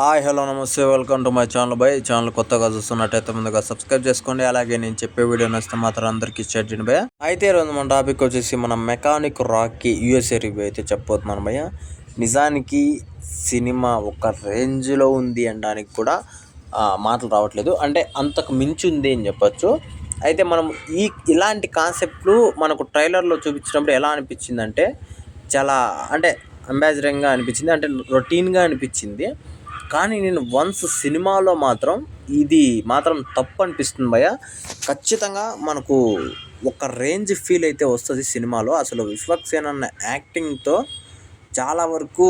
Hi hello నమస్తే welcome to my channel by channel కొత్తగా చూస్తున్నట్టయితే ముందుగా సబ్స్క్రైబ్ చేసుకోండి. అలాగే నేను చెప్పే వీడియో నచ్చితే మాత్రం అందరికీ షేర్ చేయండి భయ్య. అయితే ఈరోజు మన టాపిక్ వచ్చేసి మన మెకానిక్ రాకీ యూఎస్ఏ రివ్యూ అయితే చెప్పబోతున్నాను భయ్య. నిజానికి సినిమా ఒక రేంజ్లో ఉంది అనడానికి కూడా మాటలు రావట్లేదు, అంటే అంతకు మించి ఉంది అని చెప్పొచ్చు. అయితే మనం ఇలాంటి కాన్సెప్ట్లు మనకు ట్రైలర్లో చూపించినప్పుడు ఎలా అనిపించిందంటే చాలా అంటే అంబాజిరింగ్గా అనిపించింది, అంటే రొటీన్గా అనిపించింది. కానీ నేను వన్స్ సినిమాలో మాత్రం ఇది మాత్రం తప్పు అనిపిస్తుంది భయ్య. ఖచ్చితంగా మనకు ఒక రేంజ్ ఫీల్ అయితే వస్తుంది సినిమాలో. అసలు విశ్వక్సేన్ అన్న యాక్టింగ్తో చాలా వరకు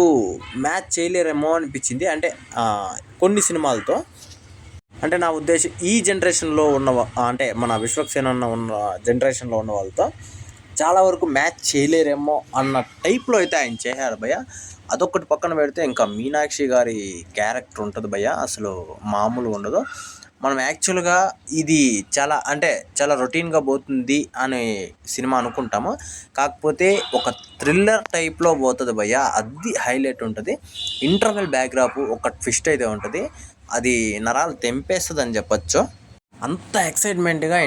మ్యాచ్ చేయలేరేమో అనిపించింది, అంటే కొన్ని సినిమాలతో. అంటే నా ఉద్దేశం ఈ జనరేషన్లో ఉన్న అంటే మన విశ్వక్సేన్ అన్న ఉన్న జనరేషన్లో ఉన్న వాళ్ళతో చాలా వరకు మ్యాచ్ చేయలేరేమో అన్న టైప్లో అయితే ఆయన చేశారు భయ్య. అదొక్కటి పక్కన పెడితే ఇంకా మీనాక్షి గారి క్యారెక్టర్ ఉంటుంది భయ్య, అసలు మామూలు ఉండదు. మనం యాక్చువల్గా ఇది చాలా రొటీన్గా పోతుంది అనే సినిమా అనుకుంటాము, కాకపోతే ఒక థ్రిల్లర్ టైప్లో పోతుంది భయ్య. అది హైలైట్ ఉంటుంది. ఇంటర్వెల్ బ్యాక్డ్రాప్ ఒక ట్విస్ట్ అయితే ఉంటుంది, అది నరాలు తెంపేస్తుంది అని చెప్పచ్చు. అంత ఎక్సైట్మెంట్గా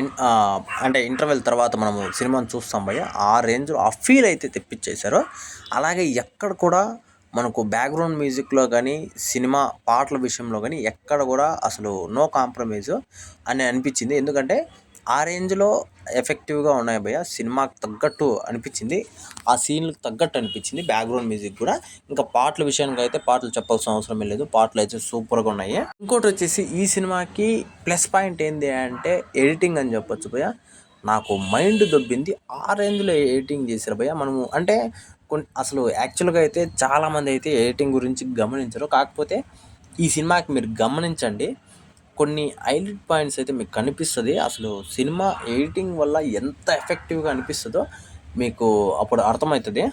అంటే ఇంటర్వెల్ తర్వాత మనము సినిమాను చూస్తాం భయ్య. ఆ రేంజ్లో ఆ ఫీల్ అయితే తెప్పించేశారు. అలాగే ఎక్కడ కూడా మనకు బ్యాక్గ్రౌండ్ మ్యూజిక్లో కానీ సినిమా పాటల విషయంలో కానీ ఎక్కడ కూడా అసలు నో కాంప్రమైజు అని అనిపించింది. ఎందుకంటే ఆ రేంజ్లో ఎఫెక్టివ్గా ఉన్నాయి భయ్య. సినిమాకి తగ్గట్టు అనిపించింది, ఆ సీన్లకు తగ్గట్టు అనిపించింది బ్యాక్గ్రౌండ్ మ్యూజిక్ కూడా. ఇంకా పాటల విషయానికి అయితే పాటలు చెప్పాల్సిన అవసరం లేదు, పాటలు అయితే సూపర్గా ఉన్నాయి. ఇంకోటి వచ్చేసి ఈ సినిమాకి ప్లస్ పాయింట్ ఏంటి అంటే ఎడిటింగ్ అని చెప్పొచ్చు భయ్య. నాకు మైండ్ దొబ్బింది, ఆ రేంజ్లో ఎడిటింగ్ చేశారు భయ్య. మనము అంటే అసలు యాక్చువల్గా అయితే చాలామంది అయితే ఎడిటింగ్ గురించి గమనించరు, కాకపోతే ఈ సినిమాకి మీరు గమనించండి, కొన్ని హైలైట్ పాయింట్స్ అయితే మీకు కనిపిస్తుంది. అసలు సినిమా ఎడిటింగ్ వల్ల ఎంత ఎఫెక్టివ్గా అనిపిస్తుందో మీకు అప్పుడు అర్థమవుతుంది.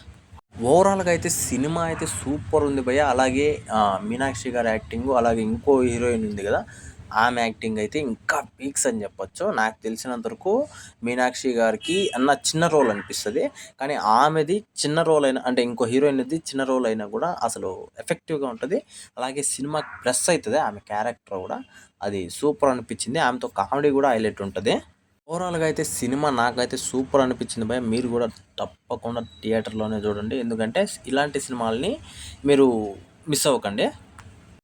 ఓవరాల్గా అయితే సినిమా అయితే సూపర్ ఉంది భయ్య. అలాగే మీనాక్షి గారి యాక్టింగ్, అలాగే ఇంకో హీరోయిన్ ఉంది కదా, ఆమె యాక్టింగ్ అయితే ఇంకా పీక్స్ అని చెప్పొచ్చు. నాకు తెలిసినంత వరకు మీనాక్షి గారికి చిన్న రోల్ అనిపిస్తుంది, కానీ ఆమెది చిన్న రోల్ అయినా, అంటే ఇంకో హీరోయిన్ది చిన్న రోల్ అయినా కూడా అసలు ఎఫెక్టివ్గా ఉంటుంది. అలాగే సినిమాకి ప్లస్ అవుతుంది ఆమె క్యారెక్టర్ కూడా, అది సూపర్ అనిపించింది. ఆమెతో కామెడీ కూడా హైలైట్ ఉంటుంది. ఓవరాల్గా అయితే సినిమా నాకైతే సూపర్ అనిపించింది భయ్య. మీరు కూడా తప్పకుండా థియేటర్లోనే చూడండి, ఎందుకంటే ఇలాంటి సినిమాలని మీరు మిస్ అవ్వకండి.